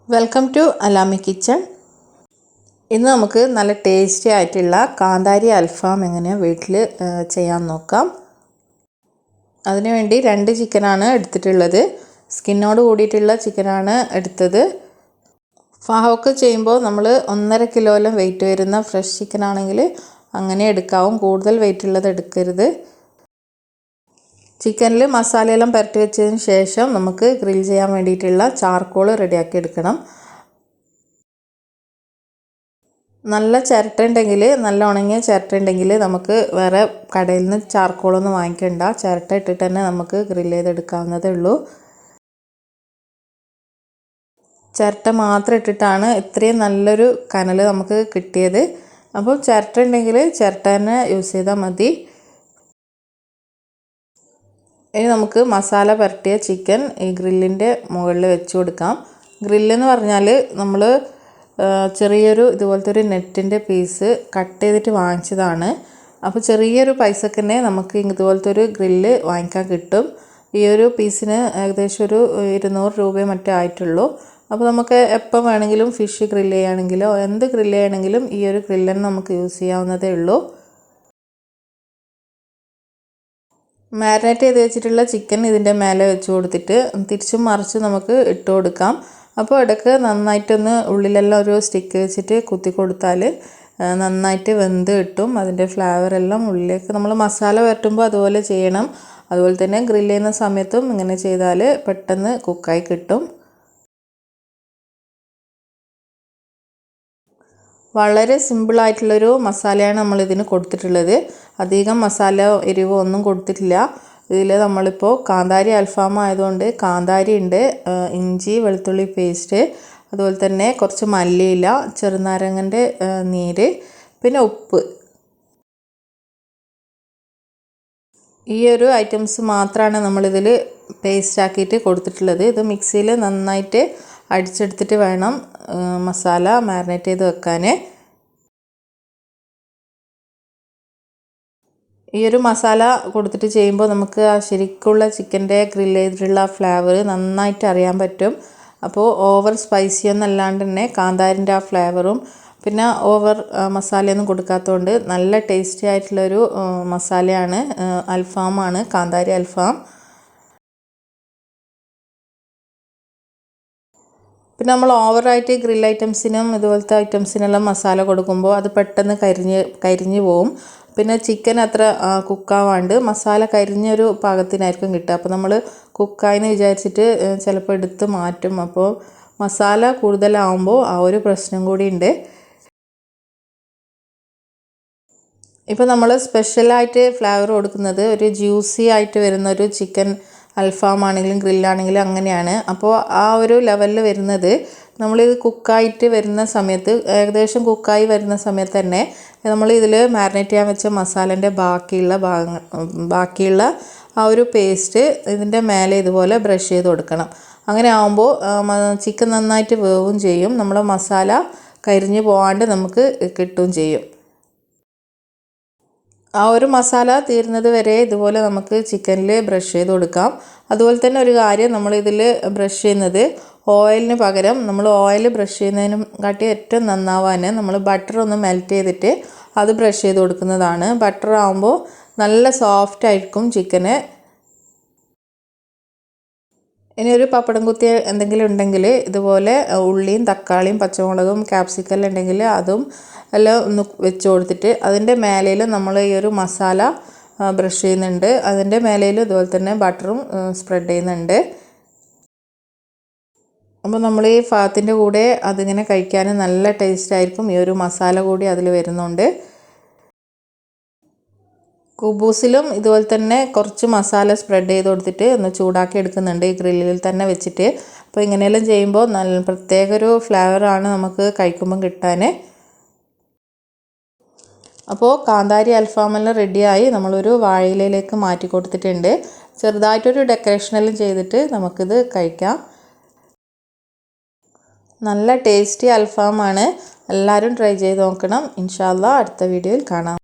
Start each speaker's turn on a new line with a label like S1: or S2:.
S1: Welcome to Alami kitchen. ഇന്ന് നമുക്ക് നല്ല ടേസ്റ്റി ആയിട്ടുള്ള കാന്താരി അൽഫാം എങ്ങനെയാണ് വീട്ടിൽ ചെയ്യാൻ നോക്കാം. അതിനുവേണ്ടി 2 ചിക്കനാണ് എടുത്തിട്ടുള്ളത്. സ്കിന്നോട് കൂടിയിട്ടുള്ള ചിക്കനാണ് എടുത്തത്. ഫഹമൊക്കെ ചെയ്യുമ്പോൾ നമ്മൾ 1.5 കിലോയിലും വെയിറ്റ് വരുന്ന ഫ്രഷ് ചിക്കൻ ആണെങ്കിൽ അങ്ങനെ എടുക്കാവും. കൂടുതൽ വെയിറ്റ് ഉള്ളത് എടുക്കരുത്. ചിക്കനിൽ മസാലയെല്ലാം പുരട്ടി വെച്ചതിന് ശേഷം നമുക്ക് ഗ്രിൽ ചെയ്യാൻ വേണ്ടിയിട്ടുള്ള ചാർക്കോൾ റെഡിയാക്കി എടുക്കണം. നല്ല ചിരട്ട ഉണ്ടെങ്കിൽ, നല്ല ഉണങ്ങിയ ചിരട്ട ഉണ്ടെങ്കിൽ നമുക്ക് വേറെ കടയിൽ നിന്ന് ചാർക്കോളൊന്നും വാങ്ങിക്കണ്ട. ചിരട്ട ഇട്ടിട്ട് തന്നെ നമുക്ക് ഗ്രിൽ ചെയ്തെടുക്കാവുന്നതേ ഉള്ളൂ. ചിരട്ട മാത്രം ഇട്ടിട്ടാണ് ഇത്രയും നല്ലൊരു കനൽ നമുക്ക് കിട്ടിയത്. അപ്പോൾ ചിരട്ട ഉണ്ടെങ്കിൽ ചിരട്ട തന്നെ യൂസ് ചെയ്താൽ മതി. ഇനി നമുക്ക് മസാല പുരട്ടിയ ചിക്കൻ ഈ ഗ്രില്ലിൻ്റെ മുകളിൽ വെച്ച് കൊടുക്കാം. ഗ്രില്ലെന്ന് പറഞ്ഞാൽ നമ്മൾ ചെറിയൊരു ഇതുപോലത്തെ ഒരു നെറ്റിൻ്റെ പീസ് കട്ട് ചെയ്തിട്ട് വാങ്ങിച്ചതാണ്. അപ്പോൾ ചെറിയൊരു പൈസക്ക് തന്നെ നമുക്ക് ഇതുപോലത്തെ ഒരു ഗ്രില്ല് വാങ്ങിക്കാൻ കിട്ടും. ഈ ഒരു പീസിന് ഏകദേശം ഒരു 200 രൂപയോ മറ്റേ ആയിട്ടുള്ളൂ. അപ്പോൾ നമുക്ക് എപ്പോൾ വേണമെങ്കിലും ഫിഷ് ഗ്രില്ല് ചെയ്യുകയാണെങ്കിലോ എന്ത് ഗ്രില്ല് ചെയ്യണമെങ്കിലും ഈ ഒരു ഗ്രില്ലിന് നമുക്ക് യൂസ് ചെയ്യാവുന്നതേ ഉള്ളൂ. മാരിനേറ്റ് ചെയ്ത് വെച്ചിട്ടുള്ള ചിക്കൻ ഇതിൻ്റെ മേലെ വെച്ച് കൊടുത്തിട്ട് തിരിച്ചും മറിച്ച് നമുക്ക് ഇട്ട് കൊടുക്കാം. അപ്പോൾ ഇടയ്ക്ക് നന്നായിട്ടൊന്ന് ഉള്ളിലെല്ലാം ഒരു സ്റ്റിക്ക് വെച്ചിട്ട് കുത്തി കൊടുത്താൽ നന്നായിട്ട് വെന്ത് കിട്ടും. അതിൻ്റെ ഫ്ലേവറെല്ലാം ഉള്ളിലേക്ക് നമ്മൾ മസാല പുരട്ടുമ്പോൾ അതുപോലെ ചെയ്യണം. അതുപോലെ തന്നെ ഗ്രില്ല് ചെയ്യുന്ന സമയത്തും ഇങ്ങനെ ചെയ്താൽ പെട്ടെന്ന് കുക്കായി കിട്ടും. വളരെ സിമ്പിളായിട്ടുള്ളൊരു മസാലയാണ് നമ്മളിതിന് കൊടുത്തിട്ടുള്ളത്. അധികം മസാല എരിവോ ഒന്നും കൊടുത്തിട്ടില്ല. ഇതിൽ നമ്മളിപ്പോൾ കാന്താരി അൽഫാം ആയതുകൊണ്ട് കാന്താരി ഉണ്ട്, ഇഞ്ചി വെളുത്തുള്ളി പേസ്റ്റ്, അതുപോലെ തന്നെ കുറച്ച് മല്ലിയില, ചെറുനാരങ്ങൻ്റെ നീര്, പിന്നെ ഉപ്പ്. ഈ ഒരു ഐറ്റംസ് മാത്രമാണ് നമ്മളിതിൽ പേസ്റ്റ് ആക്കിയിട്ട് കൊടുത്തിട്ടുള്ളത്. ഇത് മിക്സിയിൽ നന്നായിട്ട് അടിച്ചെടുത്തിട്ട് വേണം മസാല മാരിനേറ്റ് ചെയ്ത് വെക്കാൻ. ഈ ഒരു മസാല കൊടുത്തിട്ട് ചെയ്യുമ്പോൾ നമുക്ക് ആ ശരിക്കുള്ള ചിക്കൻ്റെ ഗ്രില്ല് ചെയ്തിട്ടുള്ള ഫ്ലേവർ നന്നായിട്ട് അറിയാൻ പറ്റും. അപ്പോൾ ഓവർ സ്പൈസി ഒന്നും അല്ലാണ്ട് തന്നെ കാന്താരിൻ്റെ ആ ഫ്ലേവറും പിന്നെ ഓവർ മസാലയൊന്നും കൊടുക്കാത്തതുകൊണ്ട് നല്ല ടേസ്റ്റി ആയിട്ടുള്ളൊരു മസാലയാണ്. അൽഫാമാണ് കാന്താരി അൽഫാം. പിന്നെ നമ്മൾ ഓവറായിട്ട് ഗ്രിൽ ഐറ്റംസിനും ഇതുപോലത്തെ ഐറ്റംസിനെല്ലാം മസാല കൊടുക്കുമ്പോൾ അത് പെട്ടെന്ന് കരിഞ്ഞ് പോവും. പിന്നെ ചിക്കൻ അത്ര കുക്കാവാണ്ട് മസാല കരിഞ്ഞൊരു പാകത്തിനായിരിക്കും കിട്ടുക. അപ്പോൾ നമ്മൾ കുക്കായെന്ന് വിചാരിച്ചിട്ട് ചിലപ്പോൾ എടുത്ത് മാറ്റും. അപ്പോൾ മസാല കൂടുതലാവുമ്പോൾ ആ ഒരു പ്രശ്നം കൂടി ഉണ്ട്. ഇപ്പോൾ നമ്മൾ സ്പെഷ്യലായിട്ട് ഫ്ലേവർ കൊടുക്കുന്നത് ഒരു ജ്യൂസി ആയിട്ട് വരുന്ന ഒരു ചിക്കൻ അൽഫാം ആണെങ്കിലും ഗ്രില്ലാണെങ്കിലും അങ്ങനെയാണ്. അപ്പോൾ ആ ഒരു ലെവലിൽ വരുന്നത് നമ്മളിത് കുക്കായിട്ട് വരുന്ന സമയത്ത്, ഏകദേശം കുക്കായി വരുന്ന സമയത്ത് തന്നെ നമ്മൾ ഇതിൽ മാരിനേറ്റ് ചെയ്യാൻ വെച്ച മസാലേൻ്റെ ബാക്കിയുള്ള ആ ഒരു പേസ്റ്റ് ഇതിൻ്റെ മേലെ ഇതുപോലെ ബ്രഷ് ചെയ്ത് കൊടുക്കണം. അങ്ങനെ ആകുമ്പോൾ ചിക്കൻ നന്നായിട്ട് വേവും ചെയ്യും. നമ്മളെ മസാല കരിഞ്ഞു പോകാണ്ട് നമുക്ക് കിട്ടുകയും ചെയ്യും. ആ ഒരു മസാല തീരുന്നത് വരെ ഇതുപോലെ നമുക്ക് ചിക്കനിൽ ബ്രഷ് ചെയ്ത് കൊടുക്കാം. അതുപോലെ തന്നെ ഒരു കാര്യം, നമ്മളിതിൽ ബ്രഷ് ചെയ്യുന്നത് ഓയിലിന് പകരം നമ്മൾ ഓയിൽ ബ്രഷ് ചെയ്യുന്നതിനും കാട്ടി ഏറ്റവും നന്നാവാൻ നമ്മൾ ബട്ടർ ഒന്ന് മെൽറ്റ് ചെയ്തിട്ട് അത് ബ്രഷ് ചെയ്ത് കൊടുക്കുന്നതാണ്. ബട്ടർ ആകുമ്പോൾ നല്ല സോഫ്റ്റ് ആയിരിക്കും ചിക്കന്. ഇനി ഒരു പപ്പടം കുത്തി എന്തെങ്കിലും ഉണ്ടെങ്കിൽ ഇതുപോലെ ഉള്ളിയും തക്കാളിയും പച്ചമുളകും ക്യാപ്സിക്കലും ഉണ്ടെങ്കിൽ അതും എല്ലാം ഒന്ന് വെച്ച് കൊടുത്തിട്ട് അതിൻ്റെ മേലയിൽ നമ്മൾ ഈ ഒരു മസാല ബ്രഷ് ചെയ്യുന്നുണ്ട്. അതിൻ്റെ മേലയിൽ ഇതുപോലെ തന്നെ ബട്ടറും സ്പ്രെഡ് ചെയ്യുന്നുണ്ട്. അപ്പോൾ നമ്മൾ ഈ ഫാത്തിൻ്റെ കൂടെ അതിങ്ങനെ കഴിക്കാൻ നല്ല ടേസ്റ്റ് ആയിരിക്കും. ഈ ഒരു മസാല കൂടി അതിൽ വരുന്നുണ്ട്. കുബൂസിലും ഇതുപോലെ തന്നെ കുറച്ച് മസാല സ്പ്രെഡ് ചെയ്ത് കൊടുത്തിട്ട് ഒന്ന് ചൂടാക്കി എടുക്കുന്നുണ്ട് ഈ ഗ്രില്ലിൽ തന്നെ വെച്ചിട്ട്. അപ്പോൾ ഇങ്ങനെയെല്ലാം ചെയ്യുമ്പോൾ നല്ല പ്രത്യേക ഒരു ഫ്ലേവറാണ് നമുക്ക് കഴിക്കുമ്പം കിട്ടാൻ. അപ്പോൾ കാന്താരി അൽഫാമെല്ലാം റെഡിയായി നമ്മളൊരു വാഴയിലയിലേക്ക് മാറ്റി കൊടുത്തിട്ടുണ്ട്. ചെറുതായിട്ടൊരു ഡെക്കറേഷനെല്ലാം ചെയ്തിട്ട് നമുക്കിത് കഴിക്കാം. നല്ല ടേസ്റ്റി അൽഫാമാണ്. എല്ലാവരും ട്രൈ ചെയ്ത് നോക്കണം. ഇൻഷാ അല്ലാഹ് അടുത്ത വീഡിയോയിൽ കാണാം.